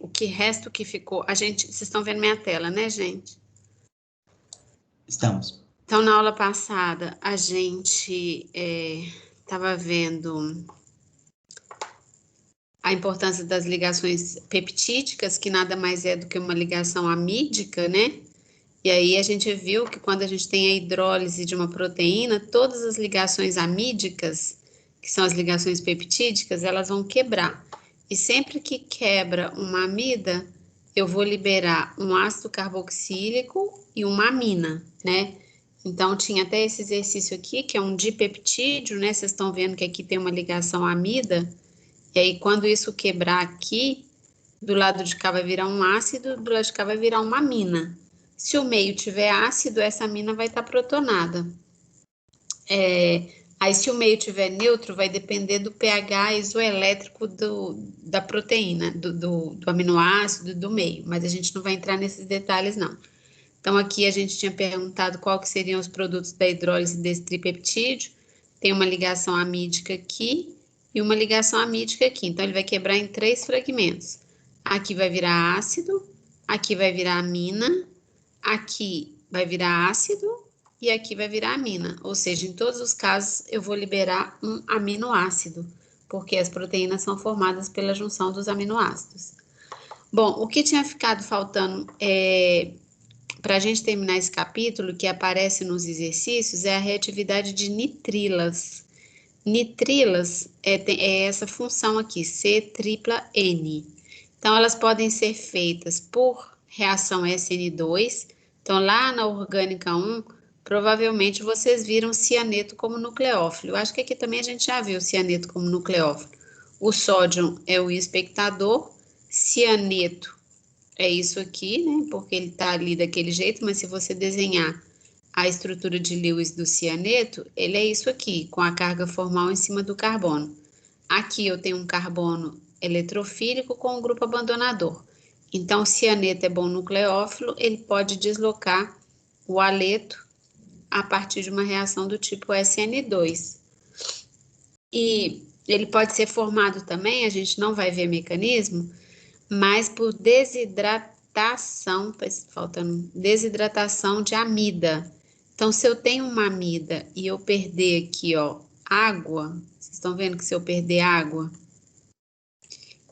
o que resta, o que ficou... Vocês estão vendo minha tela, né, gente? Estamos. Então, na aula passada, a gente estava vendo a importância das ligações peptídicas, que nada mais é do que uma ligação amídica, né? E aí a gente viu que quando a gente tem a hidrólise de uma proteína, todas as ligações amídicas, que são as ligações peptídicas, elas vão quebrar. E sempre que quebra uma amida, eu vou liberar um ácido carboxílico e uma amina, né? Então, tinha até esse exercício aqui, que é um dipeptídeo, né? Vocês estão vendo que aqui tem uma ligação amida. E aí, quando isso quebrar aqui, do lado de cá vai virar um ácido, do lado de cá vai virar uma amina. Se o meio tiver ácido, essa amina vai estar protonada. Aí, se o meio tiver neutro, vai depender do pH isoelétrico da proteína, do aminoácido, do meio. Mas a gente não vai entrar nesses detalhes, não. Então, aqui a gente tinha perguntado qual que seriam os produtos da hidrólise desse tripeptídeo. Tem uma ligação amídica aqui e uma ligação amídica aqui. Então, ele vai quebrar em 3 fragmentos. Aqui vai virar ácido, aqui vai virar amina, aqui vai virar ácido e aqui vai virar amina. Ou seja, em todos os casos, eu vou liberar um aminoácido, porque as proteínas são formadas pela junção dos aminoácidos. Bom, o que tinha ficado faltando para a gente terminar esse capítulo, que aparece nos exercícios, é a reatividade de nitrilas. Nitrilas é essa função aqui, C-tripla-N. Então, elas podem ser feitas por reação SN2. Então, lá na orgânica 1, provavelmente vocês viram cianeto como nucleófilo. Eu acho que aqui também a gente já viu cianeto como nucleófilo. O sódio é o espectador, cianeto é isso aqui, né? Porque ele tá ali daquele jeito, mas se você desenhar a estrutura de Lewis do cianeto, ele é isso aqui, com a carga formal em cima do carbono. Aqui eu tenho um carbono eletrofílico com um grupo abandonador. Então, o cianeto é bom nucleófilo, ele pode deslocar o haleto a partir de uma reação do tipo SN2. E ele pode ser formado também, a gente não vai ver mecanismo, mas por desidratação, faltando desidratação de amida. Então, se eu tenho uma amida e eu perder aqui, ó, água, vocês estão vendo que se eu perder água,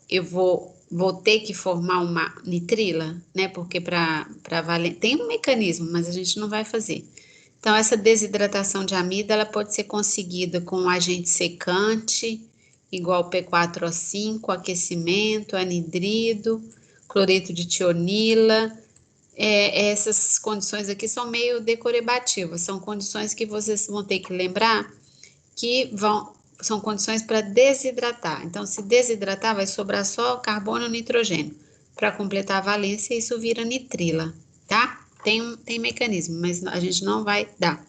eu vou ter que formar uma nitrila, né? Porque para valer, tem um mecanismo, mas a gente não vai fazer. Então, essa desidratação de amida, ela pode ser conseguida com um agente secante, igual P4O5, aquecimento, anidrido, cloreto de tionila. Essas condições aqui são meio decorativas, são condições que vocês vão ter que lembrar que são condições para desidratar. Então, se desidratar, vai sobrar só carbono e nitrogênio. Para completar a valência, isso vira nitrila, tá? Tem mecanismo, mas a gente não vai dar.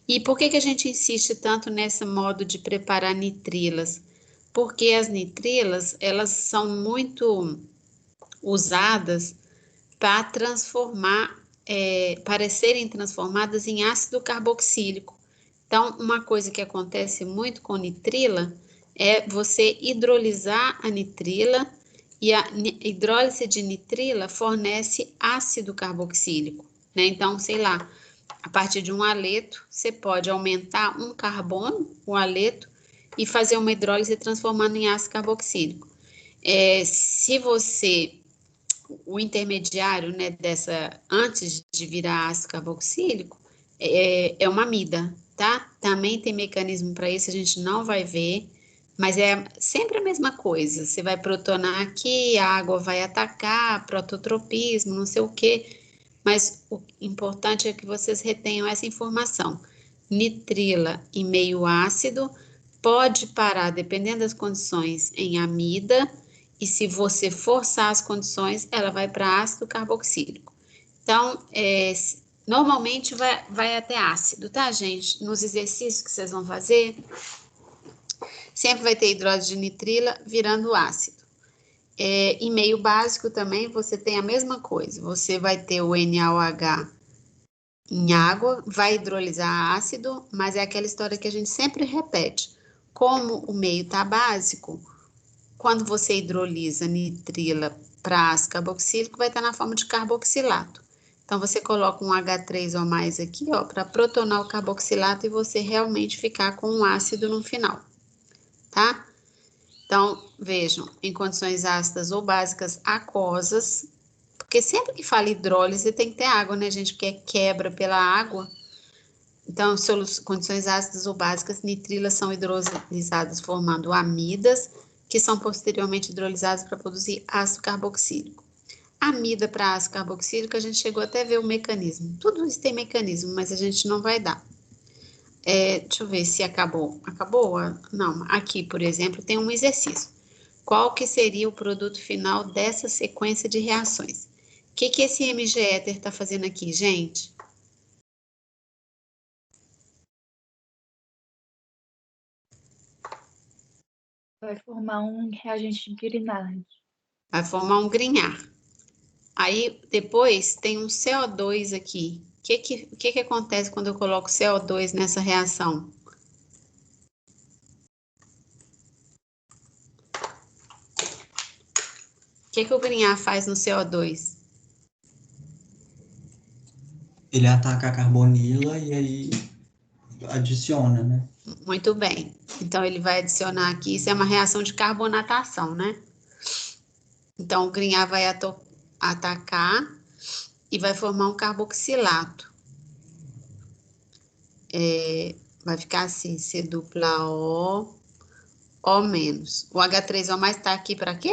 E por que a gente insiste tanto nesse modo de preparar nitrilas? Porque as nitrilas, elas são muito usadas para para serem transformadas em ácido carboxílico. Então, uma coisa que acontece muito com nitrila é você hidrolisar a nitrila e a hidrólise de nitrila fornece ácido carboxílico, né? Então, sei lá, a partir de um haleto, você pode aumentar um carbono, o haleto, e fazer uma hidrólise transformando em ácido carboxílico. Se você, o intermediário, né, antes de virar ácido carboxílico, é uma amida, tá? Também tem mecanismo para isso, a gente não vai ver, mas é sempre a mesma coisa. Você vai protonar aqui, a água vai atacar, prototropismo, não sei o quê. Mas o importante é que vocês retenham essa informação. Nitrila em meio ácido pode parar, dependendo das condições, em amida, e se você forçar as condições, ela vai para ácido carboxílico. Então, normalmente vai até ácido, tá, gente? Nos exercícios que vocês vão fazer, sempre vai ter hidrólise de nitrila virando ácido. Em meio básico também você tem a mesma coisa, você vai ter o NaOH em água, vai hidrolisar ácido, mas é aquela história que a gente sempre repete. Como o meio está básico, quando você hidrolisa nitrila para ácido carboxílico, vai estar na forma de carboxilato. Então, você coloca um H3 ou mais aqui, ó, para protonar o carboxilato e você realmente ficar com um ácido no final, tá? Então, vejam, em condições ácidas ou básicas aquosas, porque sempre que fala hidrólise tem que ter água, né, gente? Porque é quebra pela água. Então, condições ácidas ou básicas, nitrilas são hidrolizadas formando amidas, que são posteriormente hidrolizadas para produzir ácido carboxílico. Amida para ácido carboxílico, a gente chegou até a ver o mecanismo. Tudo isso tem mecanismo, mas a gente não vai dar. Deixa eu ver se acabou. Acabou? Não, aqui, por exemplo, tem um exercício. Qual que seria o produto final dessa sequência de reações? O que esse MG éter está fazendo aqui, gente? Vai formar um reagente de Grignard. Vai formar um Grignard. Aí, depois, tem um CO2 aqui. O que acontece quando eu coloco CO2 nessa reação? O que o Grignard faz no CO2? Ele ataca a carbonila e aí adiciona, né? Muito bem. Então, ele vai adicionar aqui, isso é uma reação de carbonatação, né? Então, o Grignard vai atacar e vai formar um carboxilato. Vai ficar assim, C dupla O menos. O H3O mais está aqui para quê?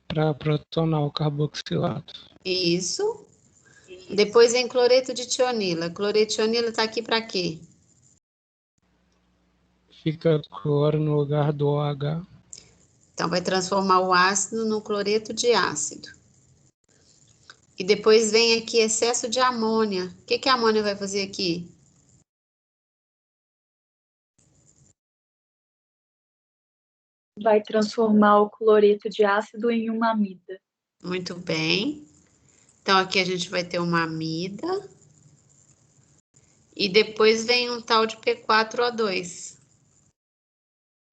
Para protonar o carboxilato. Isso. Depois vem cloreto de tionila. Cloreto de tionila está aqui para quê? Fica cloro no lugar do OH. Então, vai transformar o ácido no cloreto de ácido. E depois vem aqui excesso de amônia. O que a amônia vai fazer aqui? Vai transformar o cloreto de ácido em uma amida. Muito bem. Então, aqui a gente vai ter uma amida. E depois vem um tal de P4O2.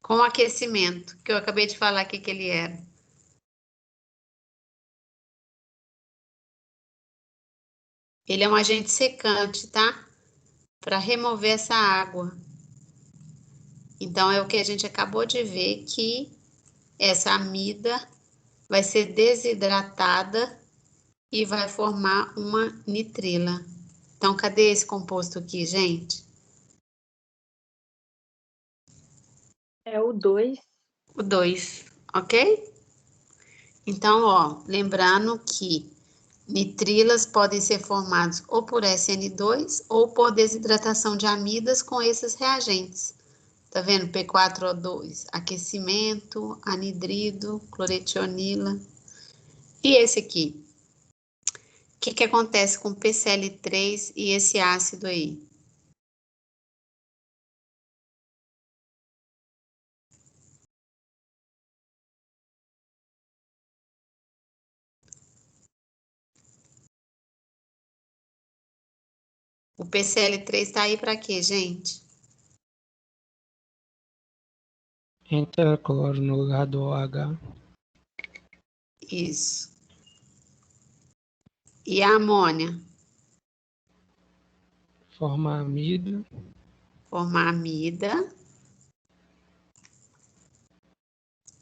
Com aquecimento, que eu acabei de falar que ele era. Ele é um agente secante, tá? Para remover essa água. Então, é o que a gente acabou de ver, que essa amida vai ser desidratada e vai formar uma nitrila. Então, cadê esse composto aqui, gente? É o 2. O 2, ok? Então, ó, lembrando que nitrilas podem ser formados ou por SN2 ou por desidratação de amidas com esses reagentes. Tá vendo? P4O2, aquecimento, anidrido, cloretionila. E esse aqui? O que acontece com PCl3 e esse ácido aí? O PCl3 tá aí para quê, gente? Entra cloro no lugar do OH. Isso. E a amônia? Forma amida. Formar amida.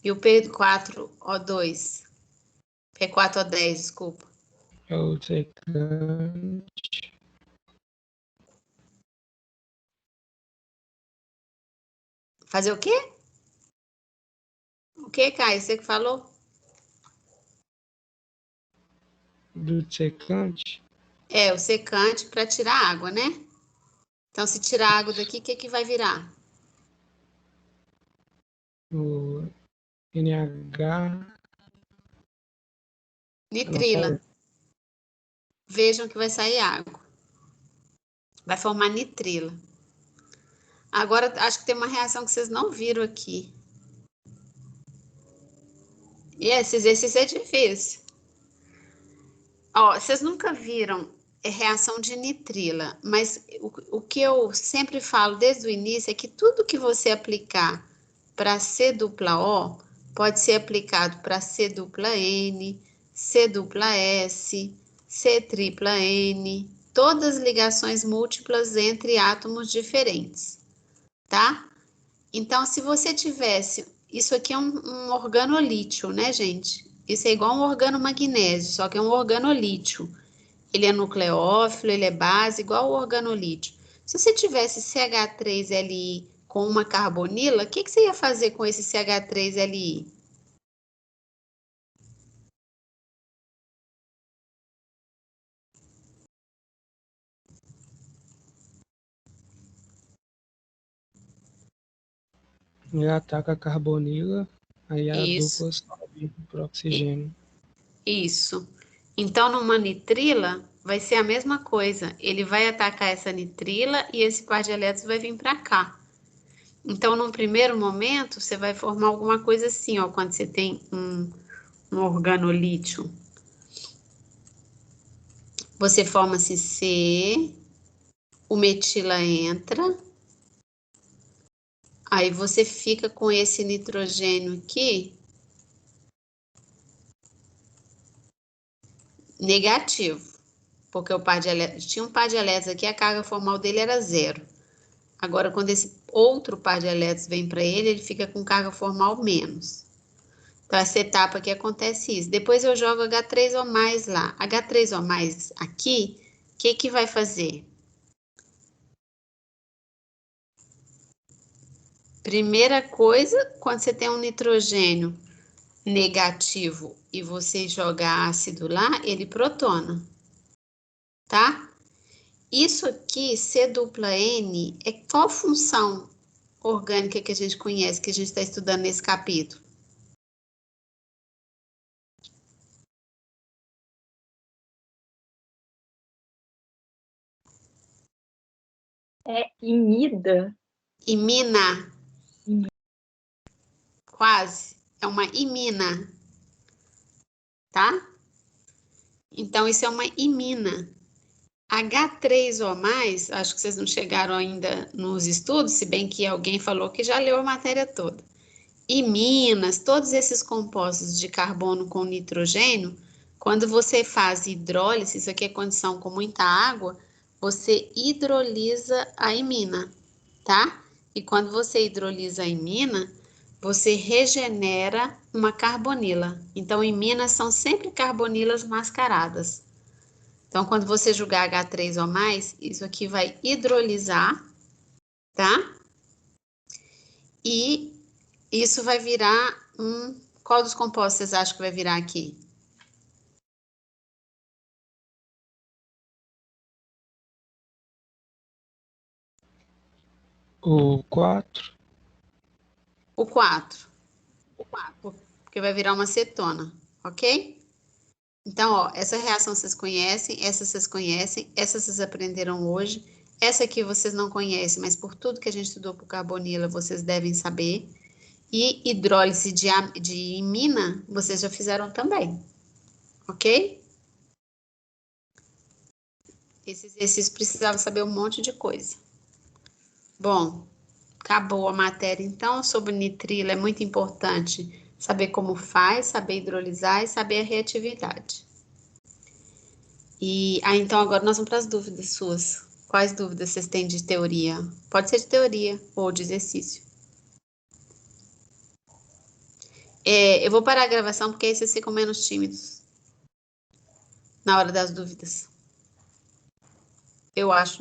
E o P4O2? P4O10, desculpa. É o secante. Fazer o quê? O que, Caio? Você que falou? Do secante. É, o secante para tirar água, né? Então, se tirar água daqui, o que vai virar? O NH. Nitrila. Vejam que vai sair água. Vai formar nitrila. Agora, acho que tem uma reação que vocês não viram aqui. E esse exercício é difícil. Ó, vocês nunca viram é reação de nitrila, mas o que eu sempre falo desde o início é que tudo que você aplicar para C-dupla-O pode ser aplicado para C-dupla-N, C-dupla-S, C-tripla-N, todas ligações múltiplas entre átomos diferentes, tá? Então, se você tivesse... Isso aqui é um organolítio, né, gente? Isso é igual um organomagnésio, só que é um organolítio. Ele é nucleófilo, ele é base, igual o organolítio. Se você tivesse CH3Li com uma carbonila, o que você ia fazer com esse CH3Li? Ele ataca a carbonila, aí a Isso. dupla sobe para oxigênio. Isso. Então, numa nitrila, vai ser a mesma coisa. Ele vai atacar essa nitrila e esse par de elétrons vai vir para cá. Então, num primeiro momento, você vai formar alguma coisa assim, ó, quando você tem um organolítio. Você forma-se C, o metila entra, aí você fica com esse nitrogênio aqui negativo, porque o par de elétrons, tinha um par de elétrons aqui, a carga formal dele era 0. Agora, quando esse outro par de elétrons vem para ele, ele fica com carga formal menos. Então, essa etapa aqui acontece isso. Depois eu jogo H3O+ lá. H3O+ aqui, o que vai fazer? Primeira coisa, quando você tem um nitrogênio negativo e você joga ácido lá, ele protona, tá? Isso aqui, C-dupla-N, é qual função orgânica que a gente conhece, que a gente está estudando nesse capítulo? É imida? Imina. Quase. É uma imina. Tá? Então, isso é uma imina. H3O+, acho que vocês não chegaram ainda nos estudos, se bem que alguém falou que já leu a matéria toda. Iminas, todos esses compostos de carbono com nitrogênio, quando você faz hidrólise, isso aqui é condição com muita água, você hidrolisa a imina, tá? E quando você hidrolisa a imina, você regenera uma carbonila. Então, iminas são sempre carbonilas mascaradas. Então, quando você jogar H3O+, isso aqui vai hidrolisar, tá? E isso vai virar um... Qual dos compostos vocês acham que vai virar aqui? O 4, O 4. Porque vai virar uma cetona, ok? Então, ó, essa reação vocês conhecem, essa vocês conhecem, essa vocês aprenderam hoje. Essa aqui vocês não conhecem, mas por tudo que a gente estudou por carbonila, vocês devem saber. E hidrólise de imina, vocês já fizeram também, ok? Esse exercício precisava saber um monte de coisa. Bom, acabou a matéria, então, sobre nitrilo. É muito importante saber como faz, saber hidrolisar e saber a reatividade. E então agora nós vamos para as dúvidas suas. Quais dúvidas vocês têm de teoria? Pode ser de teoria ou de exercício. Eu vou parar a gravação porque aí vocês ficam menos tímidos na hora das dúvidas. Eu acho, né?